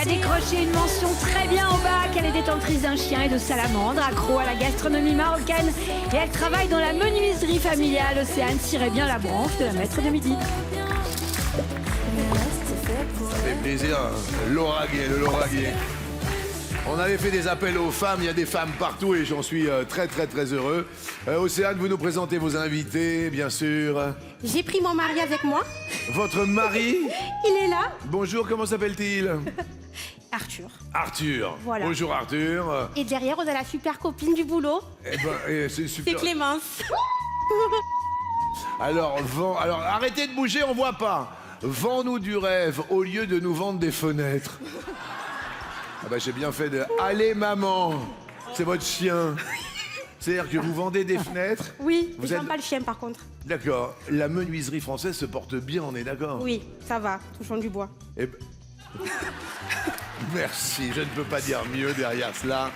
a décroché une mention très bien au bac. Elle est détentrice d'un chien et de salamandre, accro à la gastronomie marocaine. Et elle travaille dans la menuiserie familiale. Océane tirait bien la branche de la maître de midi. Ça fait plaisir, Laura Gué, le Laura Gué. On avait fait des appels aux femmes, il y a des femmes partout et j'en suis très heureux. Océane, vous nous présentez vos invités, bien sûr. J'ai pris mon mari avec moi. Votre mari? Il est là. Bonjour, comment s'appelle-t-il? Arthur. Arthur. Voilà. Bonjour Arthur. Et derrière, on a la super copine du boulot. Eh ben, c'est C'est super. Clémence. Alors, arrêtez de bouger, on voit pas. Vends-nous du rêve au lieu de nous vendre des fenêtres. Ah bah j'ai bien fait de... Allez maman, c'est votre chien. C'est-à-dire que vous vendez des fenêtres? Oui, Vous je êtes- pas le chien par contre. D'accord. La menuiserie française se porte bien, on est d'accord? Oui, ça va, touchons du bois. Eh ben- Merci, je ne peux pas dire mieux derrière cela.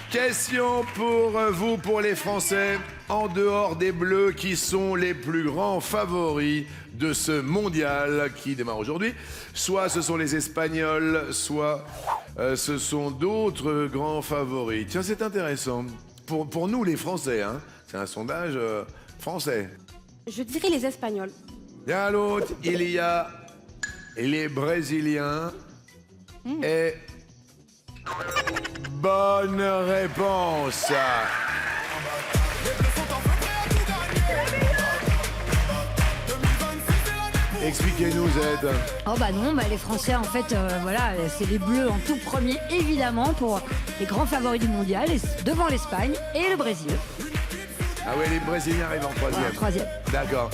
Question pour vous, pour les Français. En dehors des Bleus, qui sont les plus grands favoris de ce mondial qui démarre aujourd'hui? Soit ce sont les Espagnols, soit ce sont d'autres grands favoris. Tiens, c'est intéressant. Pour nous, les Français, hein. C'est un sondage français. Je dirais les Espagnols. Et à l'autre, il y a les Brésiliens et... Bonne réponse. Expliquez-nous, Z. Oh bah non, bah les Français en fait, voilà, c'est les Bleus en tout premier évidemment pour les grands favoris du mondial, devant l'Espagne et le Brésil. Ah ouais, les Brésiliens arrivent en troisième. Voilà, troisième. D'accord.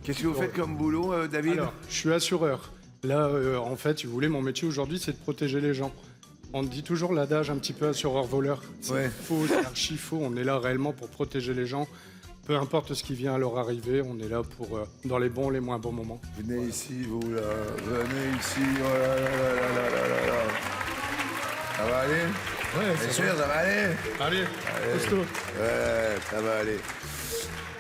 Qu'est-ce que vous faites comme boulot, David? Alors, je suis assureur. Là, en fait, si vous voulez, mon métier aujourd'hui, c'est de protéger les gens. On dit toujours l'adage un petit peu assureur-voleur. C'est Ouais. faux, c'est archi faux. On est là réellement pour protéger les gens. Peu importe ce qui vient à leur arriver, on est là pour dans les bons, les moins bons moments. Venez ici, vous là. Venez ici. Oh là là là là là là là. Ça va aller? Ouais, Bien sûr, ça va aller. Allez, costaud. Ouais, ça va aller.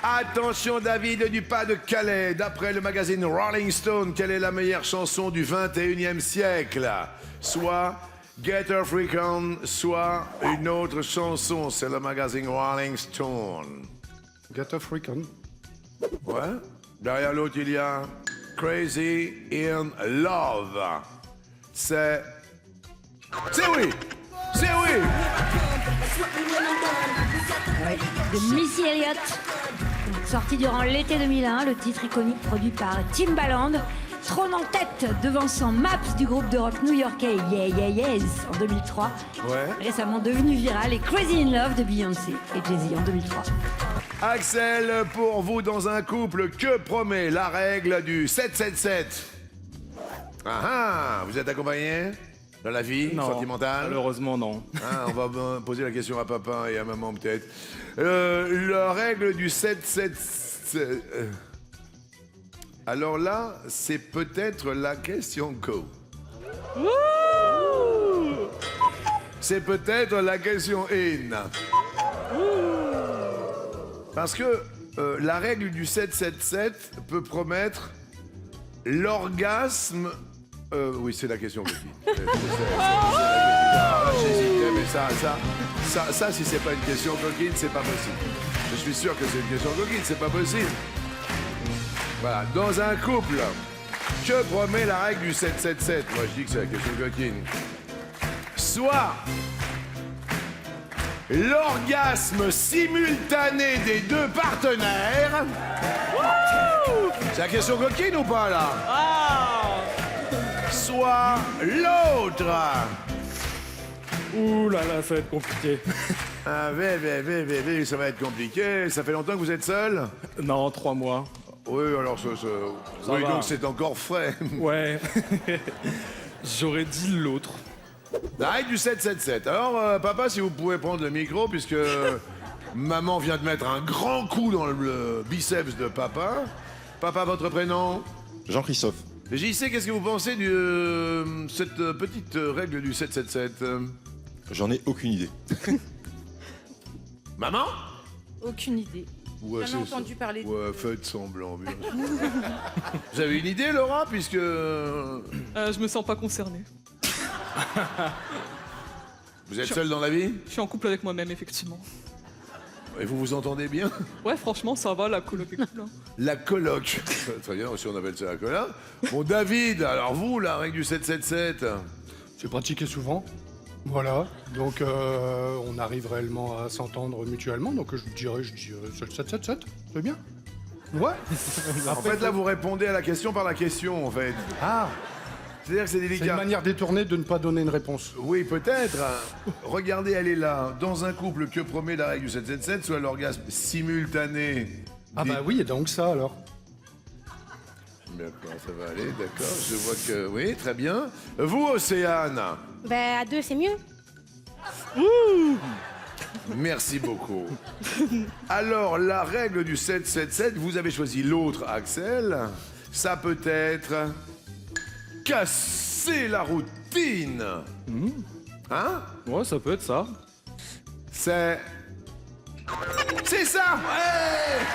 Attention, David du Pas-de-Calais. D'après le magazine Rolling Stone, quelle est la meilleure chanson du 21e siècle? Soit Get African, soit une autre chanson. C'est le magazine Rolling Stone. Get off Recon. Ouais. Derrière l'autre, il y a Crazy in Love. C'est oui! C'est oui! De Missy Elliott, sorti durant l'été 2001, le titre iconique produit par Timbaland, trône en tête devançant Maps du groupe de rock new-yorkais Yeah Yeah Yeahs en 2003, Ouais. récemment devenu viral, et Crazy in Love de Beyoncé et Jay-Z en 2003. Axel, pour vous, dans un couple, que promet la règle du 7-7-7? Ah ah, vous êtes accompagné dans la vie sentimentale? Malheureusement, non. Ah, on va poser la question à papa et à maman peut-être. La règle du 7-7-7... Alors là, c'est peut-être la question go. C'est peut-être la question in. Parce que la règle du 7-7-7 peut promettre l'orgasme. Oui, c'est la question coquine. J'hésitais, mais ça, si c'est pas une question coquine, c'est pas possible. Je suis sûr que c'est une question coquine, c'est pas possible. Voilà, dans un couple, que promet la règle du 7-7-7? Moi, je dis que c'est la question coquine. Soit l'orgasme simultané des deux partenaires. C'est la question coquine ou pas, là? Soit l'autre. Ouh là là, ça va être compliqué. Ah, ça va être compliqué. Ça fait longtemps que vous êtes seul? Non, 3 mois. Oui, alors oui, va. donc c'est encore frais. Ouais. J'aurais dit l'autre. La règle du 7-7-7. Alors, papa, si vous pouvez prendre le micro, puisque maman vient de mettre un grand coup dans le biceps de papa. Papa, votre prénom? Jean-Christophe. JC, qu'est-ce que vous pensez de cette petite règle du 7-7-7? J'en ai aucune idée. Maman? Aucune idée. Ouais, Jamais entendu parler de... Ouais, faites semblant, bien sûr. Vous avez une idée, Laura, puisque... je me sens pas concernée. Vous êtes seul dans la vie? Je suis en couple avec moi-même, effectivement. Et vous vous entendez bien? Ouais, franchement, ça va, la coloc est cool. Hein. La coloc. Très bien, aussi on appelle ça la coloc. Bon, David, alors vous, la règle du 7-7-7? C'est pratiqué souvent. Voilà, donc on arrive réellement à s'entendre mutuellement, donc je dirais 7-7-7, c'est bien. Ouais. En fait, là, vous répondez à la question par la question, en fait. Ah, C'est-à-dire que c'est c'est une délicat. manière détournée de ne pas donner une réponse. Oui, peut-être. Regardez, elle est là. Dans un couple, que promet la règle du 7-7-7, soit l'orgasme simultané. Ah bah oui, et donc ça alors. D'accord, ça va aller, d'accord. Je vois que... Oui, très bien. Vous, Océane? Ben, à deux, c'est mieux. Merci beaucoup. Alors, la règle du 7-7-7, vous avez choisi l'autre, Axel. Ça peut être... casser la routine. Hein? Ouais, ça peut être ça. C'est ça. Ouais.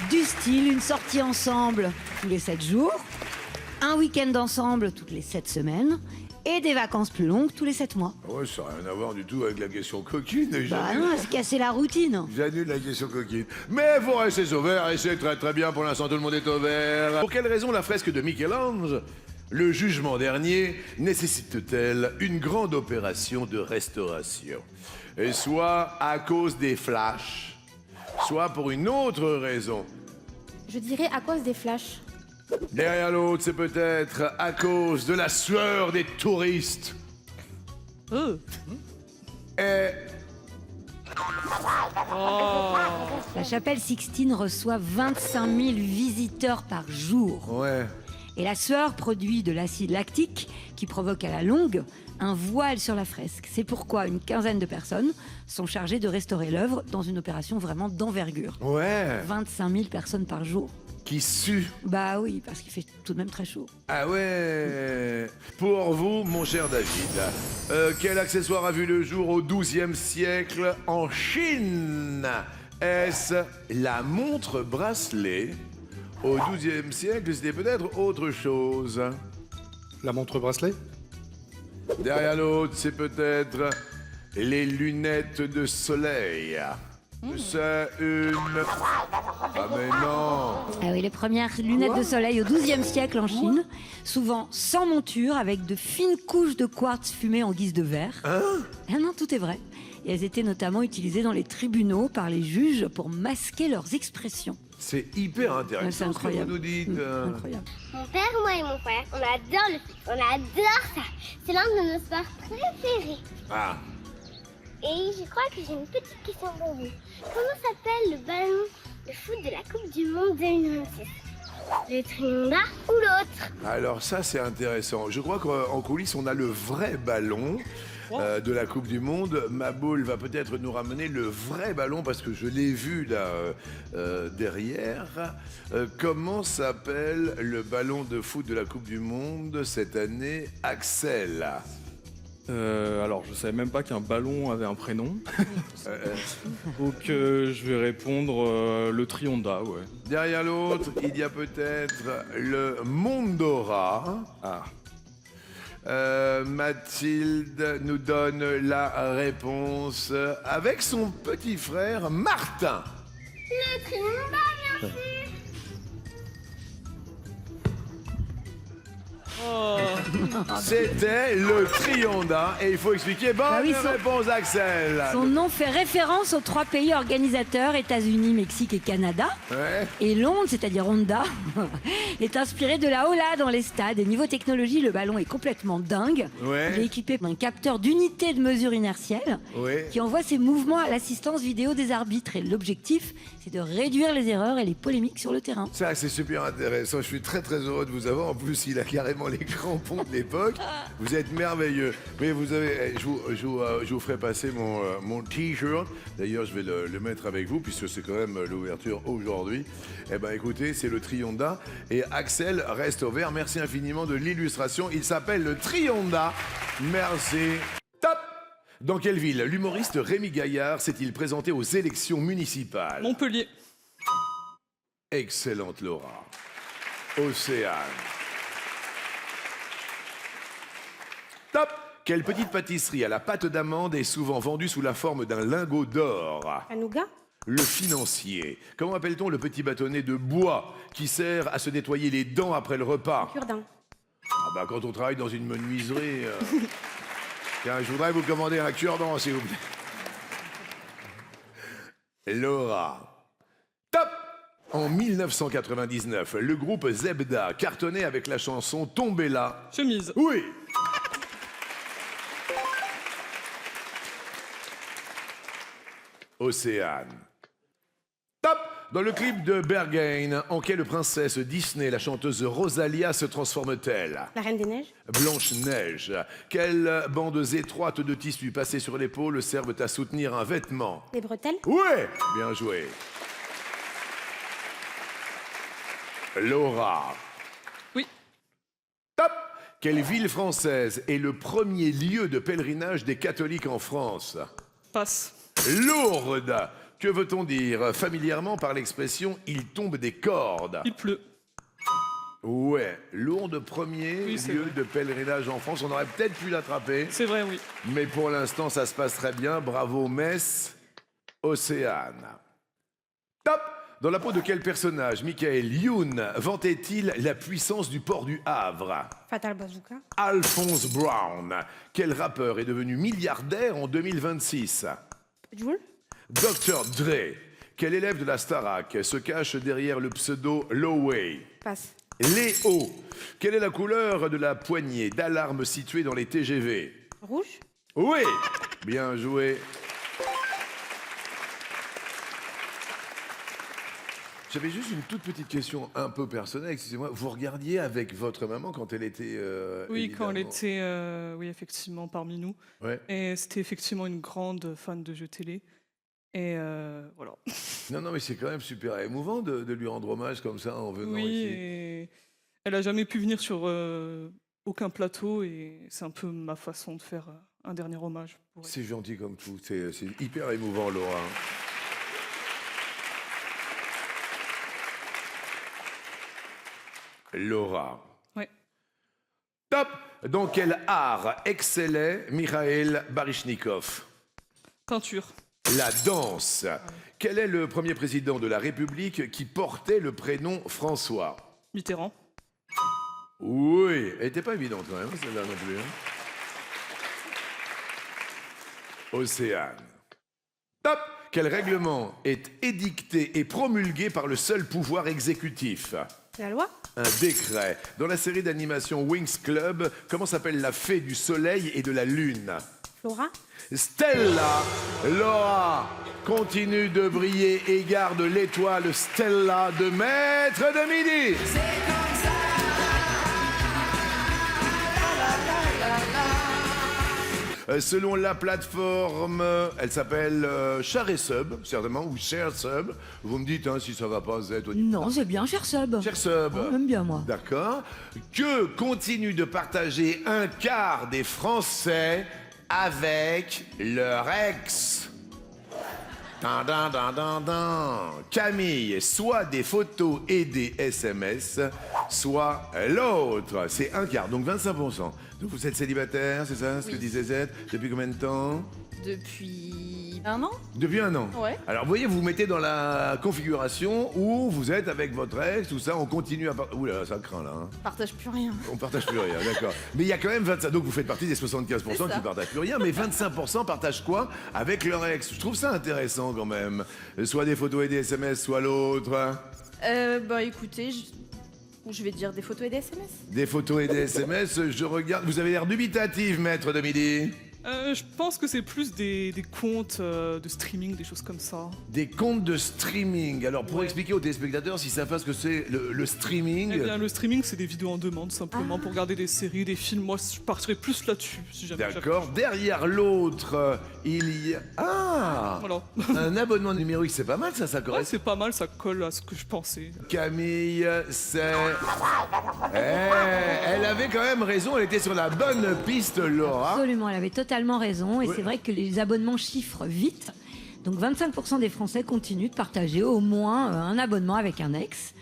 Du style, une sortie ensemble tous les 7 jours, un week-end ensemble toutes les 7 semaines, et des vacances plus longues tous les 7 mois. Ouais, ça n'a rien à voir du tout avec la question coquine. Bah non, c'est casser la routine. J'annule la question coquine. Mais vous restez au vert et c'est très très bien. Pour l'instant, tout le monde est au vert. Pour quelle raison la fresque de Michel-Ange, le jugement dernier, nécessite-t-elle une grande opération de restauration? Et soit à cause des flashs, soit pour une autre raison. Je dirais à cause des flashs. Derrière l'autre, c'est peut-être à cause de la sueur des touristes. Et La chapelle Sixtine reçoit 25 000 visiteurs par jour. ouais. Et la sueur produit de l'acide lactique qui provoque à la longue un voile sur la fresque. C'est pourquoi une quinzaine de personnes sont chargées de restaurer l'œuvre dans une opération vraiment d'envergure. Ouais. 25 000 personnes par jour. Qui sue. Bah oui, parce qu'il fait tout de même très chaud. Ah ouais. Pour vous, mon cher David, quel accessoire a vu le jour au XIIe siècle en Chine? Est-ce la montre bracelet? Au XIIe siècle, c'était peut-être autre chose. La montre bracelet. Derrière l'autre, c'est peut-être les lunettes de soleil. C'est une... Ah mais non. Ah oui, les premières lunettes de soleil au XIIe siècle en Chine, souvent sans monture, avec de fines couches de quartz fumé en guise de verre. Ah non, tout est vrai. Et elles étaient notamment utilisées dans les tribunaux par les juges pour masquer leurs expressions. C'est hyper intéressant Ouais, c'est ce que vous incroyable. nous dites. Incroyable. Mon père, moi et mon frère, on adore le foot. On adore ça. C'est l'un de nos sports préférés. Ah, Et je crois que j'ai une petite question pour vous. Comment s'appelle le ballon de foot de la Coupe du Monde 2026? Le Trianda ou l'autre? alors ça c'est intéressant. Je crois qu'en coulisses on a le vrai ballon de la Coupe du Monde. Maboul va peut-être nous ramener le vrai ballon parce que je l'ai vu là derrière. Comment s'appelle le ballon de foot de la Coupe du Monde cette année, Axel? Alors, je savais même pas qu'un ballon avait un prénom. Donc, je vais répondre le Trionda, ouais. Derrière l'autre, il y a peut-être le Mondora. Ah. Mathilde nous donne la réponse avec son petit frère Martin. Le Trianda, bien sûr. C'était le Trionda et il faut expliquer. Bonne Ah oui, réponse, Axel. Son nom fait référence aux 3 pays organisateurs, États-Unis, Mexique et Canada. Ouais. Et l'onde, c'est-à-dire Honda, est inspiré de la Ola dans les stades. Et niveau technologie, le ballon est complètement dingue. Ouais. Il est équipé d'un capteur d'unité de mesure inertielle Ouais. qui envoie ses mouvements à l'assistance vidéo des arbitres. Et l'objectif, c'est de réduire les erreurs et les polémiques sur le terrain. Ça, c'est super intéressant. Je suis très très heureux de vous avoir. En plus, il a carrément les crampons de l'époque. Vous êtes merveilleux. Mais vous avez, je vous ferai passer mon t-shirt. D'ailleurs, je vais le mettre avec vous puisque c'est quand même l'ouverture aujourd'hui. Eh ben, écoutez, c'est le Trionda et Axel reste au vert. Merci infiniment de l'illustration. Il s'appelle le Trionda. Merci. Top. Dans quelle ville l'humoriste Rémi Gaillard s'est-il présenté aux élections municipales? Montpellier. Excellente Laura. Océane. Top. Quelle petite pâtisserie à la pâte d'amande est souvent vendue sous la forme d'un lingot d'or? Un nougat? Le financier. Comment appelle-t-on le petit bâtonnet de bois qui sert à se nettoyer les dents après le repas? Cure-dent. Ah bah quand on travaille dans une menuiserie... Tiens, je voudrais vous commander un cure-dent, s'il vous plaît. Laura. Top. En 1999, le groupe Zebda cartonnait avec la chanson Tombez là. Chemise. Oui. Océane. Top. Dans le clip de Berghain, en quelle princesse Disney la chanteuse Rosalia se transforme-t-elle? La Reine des Neiges? Blanche-Neige. Quelles bandes étroites de tissu passées sur l'épaule servent à soutenir un vêtement? Les bretelles? Ouais, bien joué. Laura. Oui. Top. Quelle ville française est le premier lieu de pèlerinage des catholiques en France? Passe. Lourdes. Que veut-on dire familièrement par l'expression « il tombe des cordes » ? Il pleut. Ouais, Lourdes, premier Oui, c'est lieu vrai. de pèlerinage en France. On aurait peut-être pu l'attraper, C'est vrai, oui. mais pour l'instant, ça se passe très bien. Bravo, Metz, Océane. Top. Dans la peau de quel personnage Michael Youn vantait-il la puissance du port du Havre? Fatal Bazooka? Alphonse Brown. Quel rappeur est devenu milliardaire en 2026? Joule? Dr. Dre. Quel élève de la Starac se cache derrière le pseudo Loway? Passe. Léo. Quelle est la couleur de la poignée d'alarme située dans les TGV? Rouge? Oui. Bien joué. J'avais juste une toute petite question un peu personnelle, excusez-moi. Vous regardiez avec votre maman quand elle était... Oui, quand elle évidemment- était, oui, effectivement, parmi nous. Ouais. Et c'était effectivement une grande fan de jeux télé. Et voilà. Non, non, mais c'est quand même super émouvant de lui rendre hommage comme ça en venant Oui, ici. et elle a jamais pu venir sur aucun plateau. Et c'est un peu ma façon de faire un dernier hommage pour elle. C'est gentil comme tout, c'est hyper émouvant, Laura. Laura. Ouais. Top. Dans quel art excellait Mikhail Baryshnikov? Peinture. La danse. Quel est le premier président de la République qui portait le prénom François? Mitterrand. Oui, elle n'était pas évidente quand même, celle-là non plus. Hein. Océane. Top. Quel règlement est édicté et promulgué par le seul pouvoir exécutif? La loi? Un décret. Dans la série d'animation Wings Club, comment s'appelle la fée du soleil et de la lune? Flora? Stella. Laura continue de briller et garde l'étoile Stella de Maître de Midi. Selon la plateforme, elle s'appelle Char et Sub, certainement, ou Share Sub. Vous me dites hein, si ça va pas, Z. Non, c'est bien, cher Sub. Cher Sub. Oh, j'aime bien, moi. D'accord. Que continue de partager un quart des Français avec leur ex? Dan, dan, dan, dan, dan. Camille, soit des photos et des SMS, soit l'autre. C'est un quart, donc 25%. Donc vous êtes célibataire, c'est ça ce que disait Z? Depuis combien de temps? Depuis un an? Depuis un an. Ouais. Alors vous voyez, vous vous mettez dans la configuration où vous êtes avec votre ex, tout ça, on continue à... Ouh là, ça craint là. Hein. Partage plus rien. On partage plus rien, d'accord. Mais il y a quand même 25... Donc vous faites partie des 75% qui partagent plus rien, mais 25% partagent quoi avec leur ex? Je trouve ça intéressant quand même. Soit des photos et des SMS, soit l'autre. Bah écoutez, je vais dire des photos et des SMS. Des photos et des SMS, je regarde... Vous avez l'air dubitatif, maître de Midi. Je pense que c'est plus des comptes de streaming, des choses comme ça. Des comptes de streaming. Alors pour Ouais. expliquer aux téléspectateurs si ça fait ce que c'est le streaming... Eh bien, le streaming, c'est des vidéos en demande, simplement, pour regarder des séries, des films. Moi, je partirais plus là-dessus, si jamais. D'accord. Derrière l'autre, il y a... Ah, Voilà. un abonnement numérique, c'est pas mal ça, ça Ouais, correspond. c'est pas mal, ça colle à ce que je pensais. Camille, c'est... elle avait quand même raison, elle était sur la bonne piste, Laura. Absolument, elle avait totalement raison. Et Ouais. c'est vrai que les abonnements chiffrent vite. Donc 25% des Français continuent de partager au moins un abonnement avec un ex.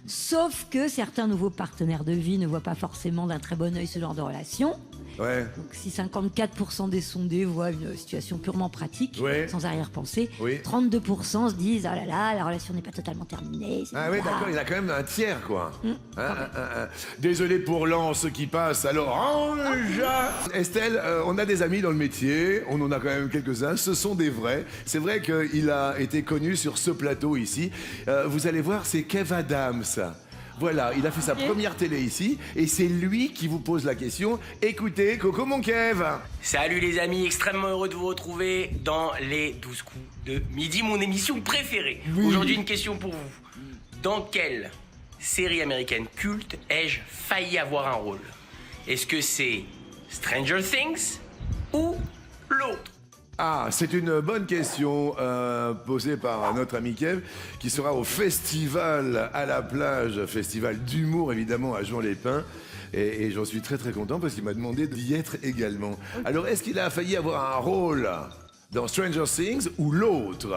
Sauf que certains nouveaux partenaires de vie ne voient pas forcément d'un très bon œil ce genre de relation. Ouais. Donc si 54% des sondés voient une situation purement pratique, Ouais. sans arrière-pensée, Oui. 32% se disent ah là là, la relation n'est pas totalement terminée. c'est Ah oui, bizarre. d'accord, il a quand même un tiers, quoi. Désolé pour Lance qui passe à l'orange. Estelle, on a des amis dans le métier, on en a quand même quelques-uns, ce sont des vrais. C'est vrai qu'il a été connu sur ce plateau ici. Vous allez voir, c'est Kev Adams. Voilà, il a fait sa première télé ici, et c'est lui qui vous pose la question. Écoutez, Coco mon Kev. Salut les amis, extrêmement heureux de vous retrouver dans les 12 coups de midi, mon émission préférée. Aujourd'hui, une question pour vous. Dans quelle série américaine culte ai-je failli avoir un rôle? Est-ce que c'est Stranger Things ou l'autre? Ah, c'est une bonne question posée par notre ami Kev, qui sera au festival à la plage, festival d'humour évidemment à Juan-les-Pins. Et j'en suis très très content parce qu'il m'a demandé d'y être également. Alors, est-ce qu'il a failli avoir un rôle dans Stranger Things ou l'autre?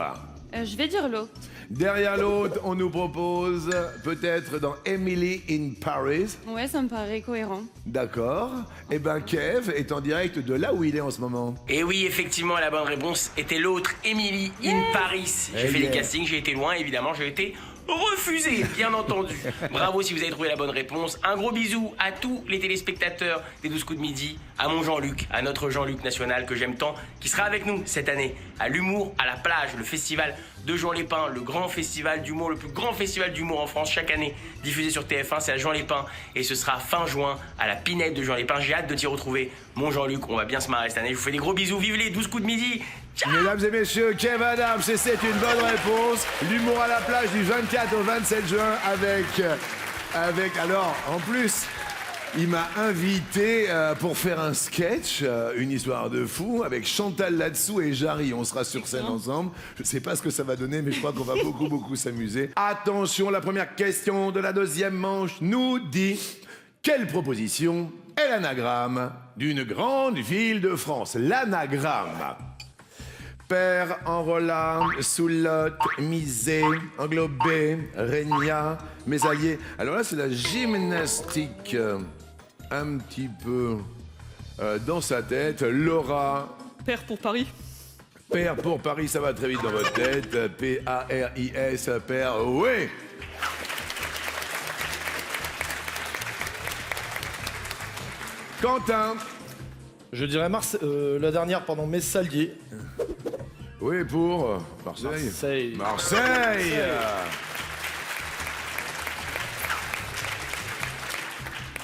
Je vais dire l'autre. Derrière l'autre, on nous propose peut-être dans Emily in Paris. Ouais, ça me paraît cohérent. D'accord. Eh ben, Kev est en direct de là où il est en ce moment. Et oui, effectivement, la bonne réponse était l'autre, Emily in Paris. J'ai fait les castings, j'ai été loin, évidemment, j'ai été refusé, bien entendu. Bravo si vous avez trouvé la bonne réponse. Un gros bisou à tous les téléspectateurs des 12 coups de midi, à mon Jean-Luc, à notre Jean-Luc national que j'aime tant, qui sera avec nous cette année à l'humour à la plage, le festival de Juan-les-Pins, le grand festival d'humour, le plus grand festival d'humour en France chaque année, diffusé sur TF1, c'est à Juan-les-Pins, et ce sera fin juin à la Pinette de Juan-les-Pins. J'ai hâte de t'y retrouver, mon Jean-Luc, on va bien se marrer cette année. Je vous fais des gros bisous, vive les 12 coups de midi. Ciao. Mesdames et messieurs, Kev Adams, et c'est une bonne réponse. L'humour à la plage du 24 au 27 juin avec alors, en plus, il m'a invité pour faire un sketch, une histoire de fou, avec Chantal Latsou et Jarry. On sera sur scène ensemble. Je ne sais pas ce que ça va donner, mais je crois qu'on va beaucoup s'amuser. Attention, la première question de la deuxième manche nous dit: quelle proposition est l'anagramme d'une grande ville de France? L'anagramme. Père, enrola, soulotte, misé, englobé, régna, mes alliés. Alors là, c'est la gymnastique un petit peu dans sa tête. Laura. Père pour Paris. Père pour Paris, ça va très vite dans votre tête. P-A-R-I-S, père, oui. Quentin. Je dirais la dernière, pardon, Messalier. Oui, pour Marseille. Marseille.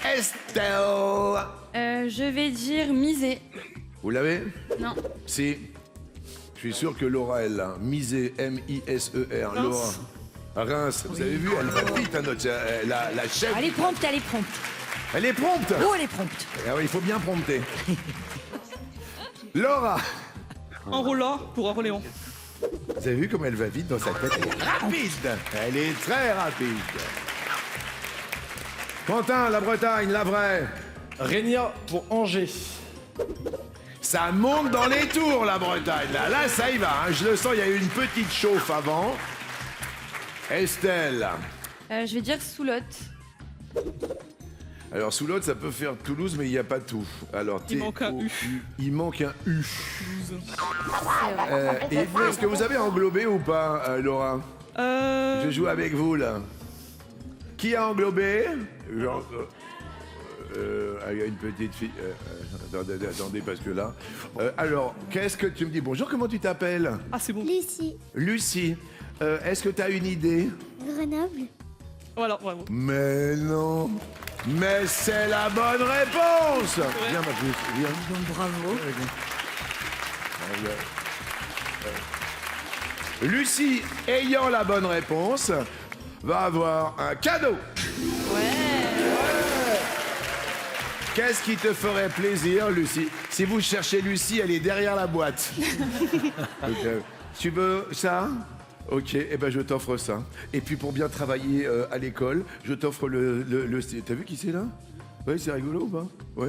Estelle. Je vais dire miser. Vous l'avez? Non. Si. Je suis sûr que Laura, elle l'a. Misé, M-I-S-E-R. Laura. À Reims. Vous avez vu, elle va vite, hein, la chef. Elle est prompte, elle est prompte. Elle est prompte. Oh, elle est prompte. Ah oui, il faut bien prompter. Laura. Enrola pour Orléans. Vous avez vu comme elle va vite dans sa tête? Elle est rapide. Elle est très rapide. Quentin, la Bretagne, la vraie. Régna pour Angers. Ça monte dans les tours, la Bretagne. Là ça y va. Hein. Je le sens, il y a eu une petite chauffe avant. Estelle. Je vais dire Soulotte. Alors, sous l'autre, ça peut faire Toulouse, mais il n'y a pas tout. Alors, Il manque un U. Il manque un U. C'est vrai. Et est-ce que vous avez englobé ou pas, Laura? Je joue avec vous, là. Qui a englobé? Genre, il y a une petite fille. Attendez, parce que là. Alors, qu'est-ce que tu me dis? Bonjour, comment tu t'appelles? Ah, c'est bon. Lucie, Lucie. Est-ce que tu as une idée? Grenoble. Voilà, bravo. Mais non. Mais c'est la bonne réponse. Viens, ma petite, viens. Donc, bravo. Lucie, ayant la bonne réponse, va avoir un cadeau. Qu'est-ce qui te ferait plaisir, Lucie? Si vous cherchez Lucie, elle est derrière la boîte. Ok. Tu veux ça? Ok, eh ben je t'offre ça. Et puis pour bien travailler à l'école, je t'offre le... T'as vu qui c'est là? Oui, c'est rigolo ou pas? Oui,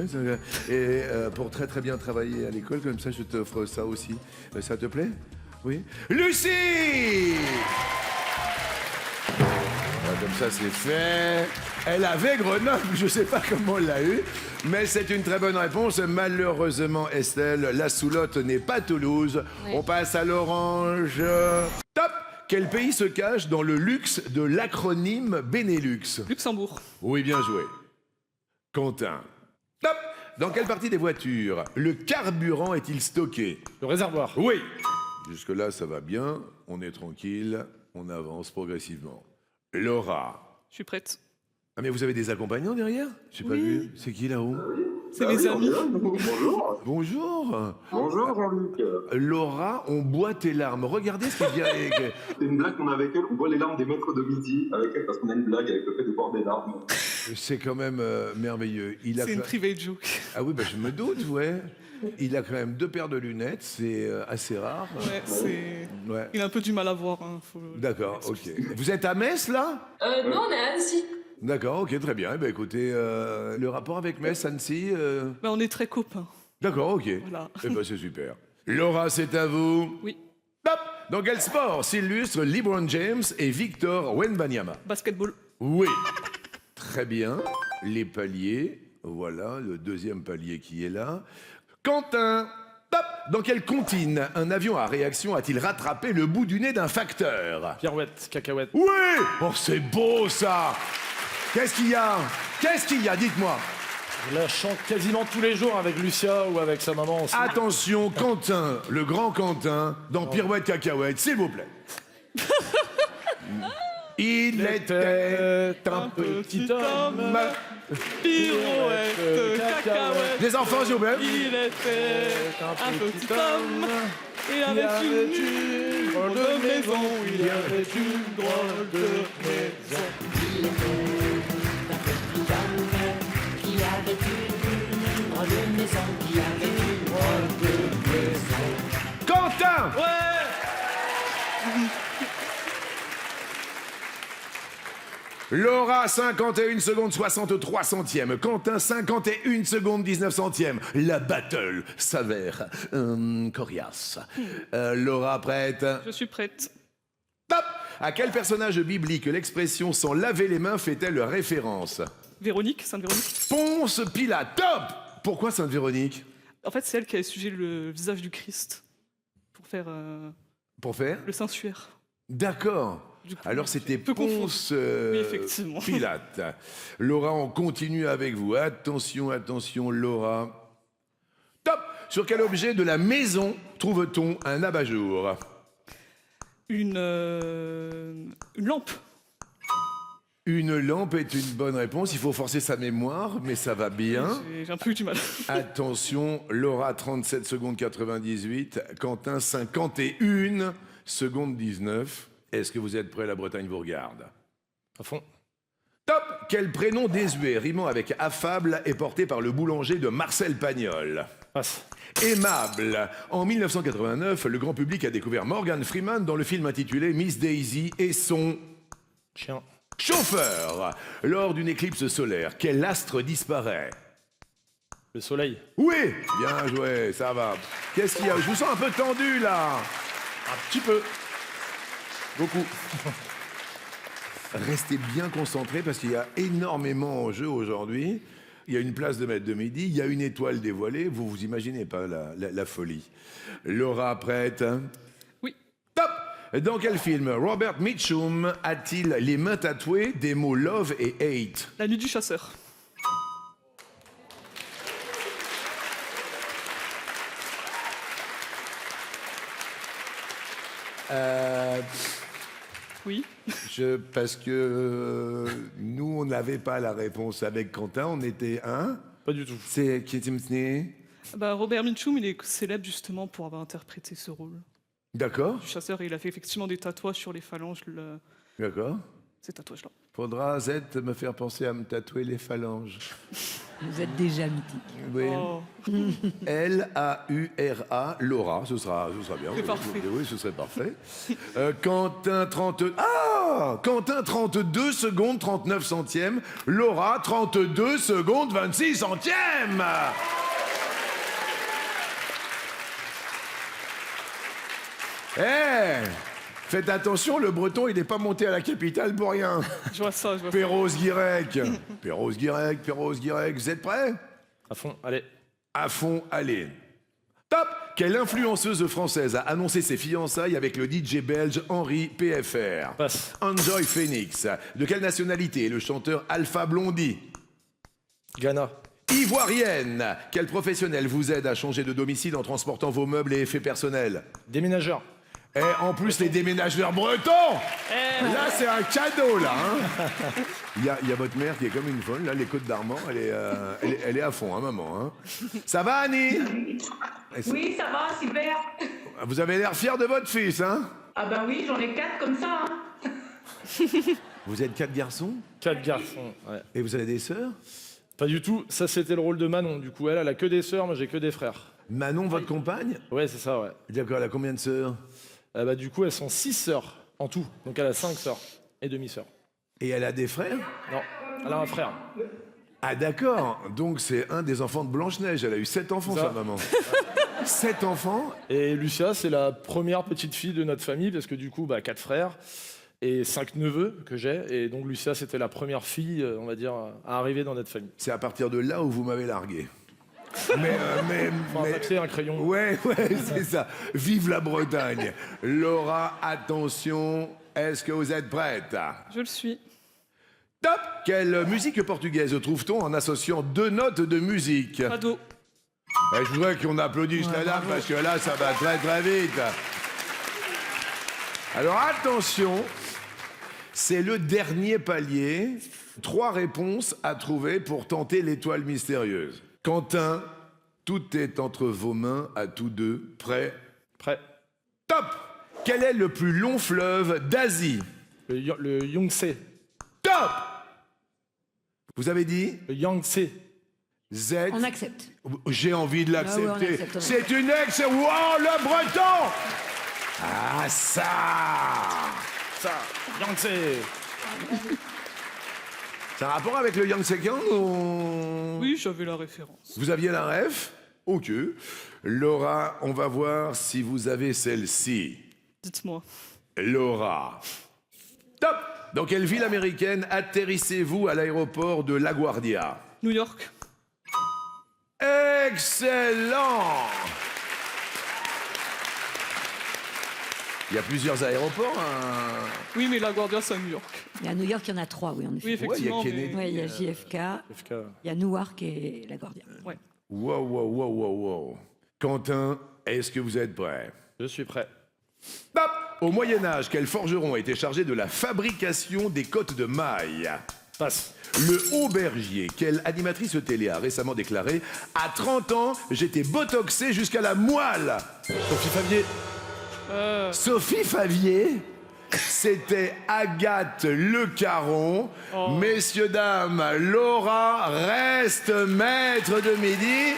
et pour très très bien travailler à l'école, comme ça, je t'offre ça aussi. Ça te plaît? Oui. Lucie! comme ça c'est fait. Elle avait Grenoble, je sais pas comment elle l'a eu, mais c'est une très bonne réponse. Malheureusement, Estelle, la Soulotte n'est pas Toulouse. On passe à l'orange. Top! Quel pays se cache dans le luxe de l'acronyme Benelux? Luxembourg. Oui, bien joué. Quentin. Top! Dans quelle partie des voitures le carburant est-il stocké? Le réservoir. Oui. Jusque-là, ça va bien. On est tranquille. On avance progressivement. Laura. Je suis prête. Ah, mais vous avez des accompagnants derrière? J'ai pas vu. C'est qui là-haut? C'est mes amis. Bonjour. Bonjour. Bonjour Jean-Luc. Laura, on boit tes larmes. Regardez ce qui vient. C'est une blague qu'on a avec elle. On boit les larmes des maîtres de midi avec elle parce qu'on a une blague avec le fait de boire des larmes. C'est quand même merveilleux. C'est une private joke. Ah oui, bah, je me doute, ouais. Il a quand même 2 paires de lunettes, c'est assez rare. Ouais, c'est... Ouais. Il a un peu du mal à voir. Hein, D'accord, ok. Vous êtes à Metz, là? Non, on est à Annecy. D'accord, ok, très bien. Eh ben, écoutez, le rapport avec Metz, Annecy... Ben, on est très copains. D'accord, ok. Voilà. Eh ben, c'est super. Laura, c'est à vous. Oui. Top! Dans quel sport s'illustrent LeBron James et Victor Wembanyama? Basketball. Oui. Très bien. Les paliers. Voilà, le deuxième palier qui est là. Quentin. Top! Dans quelle comptine un avion à réaction a-t-il rattrapé le bout du nez d'un facteur? Pirouette, cacahuète. Oui! Oh, c'est beau, ça! Qu'est-ce qu'il y a? Qu'est-ce qu'il y a? Dites-moi. Je la chante quasiment tous les jours avec Lucia ou avec sa maman aussi. Attention, Quentin, le grand Quentin, dans Pirouette Cacahuète, s'il vous plaît. Il était un petit homme. Pirouette, cacahuète. Les enfants, s'il vous plaît. Il était un petit homme. Et avec une drôle de maison. Il y avait une drôle de maison. Il était un petit homme qui avait une drôle de maison. Qui avait une drôle de maison. Quentin! Ouais! Laura, 51 secondes 63 centièmes. Quentin, 51 secondes 19 centièmes. La battle s'avère coriace. Laura, prête? Je suis prête. Top! À quel personnage biblique l'expression « sans laver les mains » fait-elle référence? Véronique, Sainte Véronique. Ponce Pilate. Top! Pourquoi Sainte Véronique? En fait, c'est elle qui a essuyé le visage du Christ pour faire Pour faire? le Saint-Suaire. D'accord. Alors c'était Ponce Oui, effectivement. Pilate. Laura, on continue avec vous. Attention, attention, Laura. Top! Sur quel objet de la maison trouve-t-on un abat-jour? Une lampe. Une lampe est une bonne réponse. Il faut forcer sa mémoire, mais ça va bien. J'ai un peu eu du mal. Attention, Laura, 37 secondes 98. Quentin, 51 secondes 19. Est-ce que vous êtes prêts? La Bretagne vous regarde. À fond. Top! Quel prénom désuet rimant avec affable est porté par le boulanger de Marcel Pagnol? Passe. Aimable. En 1989, le grand public a découvert Morgan Freeman dans le film intitulé Miss Daisy et son chien. Chauffeur. Lors d'une éclipse solaire, quel astre disparaît? Le soleil. Oui! Bien joué, ça va. Qu'est-ce qu'il y a? Je vous sens un peu tendu, là. Un petit peu. Beaucoup. Restez bien concentrés parce qu'il y a énormément en jeu aujourd'hui. Il y a une place de maître de midi, il y a une étoile dévoilée. Vous vous imaginez pas la folie. Laura, prête? Oui. Top! Dans quel film Robert Mitchum a-t-il les mains tatouées des mots love et hate? La nuit du chasseur. Oui. Parce que nous, on n'avait pas la réponse avec Quentin, on était un. Pas du tout. C'est qui est Robert Mitchum, il est célèbre justement pour avoir interprété ce rôle. D'accord. Du chasseur, et il a fait effectivement des tatouages sur les phalanges. D'accord. Ces tatouages-là. Faudra, Z, me faire penser à me tatouer les phalanges. Vous êtes déjà mythique. Oui. Oh. L-A-U-R-A, Laura, ce sera bien. C'est parfait. Oui, ce serait parfait. Quentin, 32 secondes 39 centièmes. Laura, 32 secondes 26 centièmes. Faites attention, le breton, il n'est pas monté à la capitale pour rien. Je vois ça, je vois ça. Perros-Guirec. Perros-Guirec, Perros-Guirec. Vous êtes prêts? À fond, allez. À fond, allez. Top! Quelle influenceuse française a annoncé ses fiançailles avec le DJ belge Henri PFR? Passe. Enjoy Phoenix. De quelle nationalité est le chanteur Alpha Blondy? Ghana. Ivoirienne. Quel professionnel vous aide à changer de domicile en transportant vos meubles et effets personnels? Déménageur. Et en plus, les déménageurs bretons! Là, c'est un cadeau, là. Hein. Il y a votre mère qui est comme une folle, là, les Côtes d'Armand, elle est à fond, hein, maman. Hein. Ça va, Annie? Oui, ça va, super. Vous avez l'air fier de votre fils, hein? Ah bah oui, j'en ai 4 comme ça. Hein. Vous êtes 4 garçons? 4 garçons, ouais. Et vous avez des sœurs? Pas du tout, ça c'était le rôle de Manon. Du coup, elle a que des sœurs, moi j'ai que des frères. Manon, votre compagne? Ouais, c'est ça, ouais. D'accord, elle a combien de sœurs? Bah, du coup, elles sont 6 sœurs en tout. Donc elle a 5 sœurs et demi-sœurs. Et elle a des frères? Non, elle a un frère. Ah d'accord, donc c'est un des enfants de Blanche-Neige. Elle a eu 7 enfants, sa maman. 7 enfants? Et Lucia, c'est la première petite fille de notre famille, parce que du coup, 4 frères et 5 neveux que j'ai. Et donc Lucia, c'était la première fille, on va dire, à arriver dans notre famille. C'est à partir de là où vous m'avez largué. Un papier, un crayon. Ouais, c'est ça. Vive la Bretagne. Laura, attention, est-ce que vous êtes prête? Je le suis. Top! Quelle musique portugaise trouve-t-on en associant 2 notes de musique? Fado. Je voudrais qu'on applaudisse la dame parce que là, ça va très très vite. Alors attention, c'est le dernier palier. 3 réponses à trouver pour tenter l'étoile mystérieuse. Quentin, tout est entre vos mains à tous deux. Prêt? Prêt. Top! Quel est le plus long fleuve d'Asie? Le Yangtze. Top! Vous avez dit? Le Yangtze. Z. On accepte. J'ai envie de l'accepter. Ah oui, on accepte, C'est une ex. Wow, le breton! Ah, ça! Yangtze. C'est un rapport avec le Yangtze Kiang ou... Oui, j'avais la référence. Vous aviez la ref? Ok. Laura, on va voir si vous avez celle-ci. Dites-moi. Laura. Top! Dans quelle ville américaine atterrissez-vous à l'aéroport de LaGuardia? New York. Excellent! Il y a plusieurs aéroports. Hein. Oui, mais LaGuardia, c'est à New York. Et à New York, il y en a 3, oui, en effet. Oui, effectivement. Ouais, il y a Kennedy. Ouais, il y a JFK, il y a Newark et LaGuardia. Ouais. Wow. Quentin, est-ce que vous êtes prêt? Je suis prêt. Hop! Au Moyen-Âge, quel forgeron a été chargé de la fabrication des côtes de mailles? Passe. Le Aubergier, quelle animatrice télé a récemment déclaré « À 30 ans, j'étais botoxé jusqu'à la moelle ». Sophie Favier. Sophie Favier, c'était Agathe Le Caron. Messieurs, dames, Laura reste maître de midi.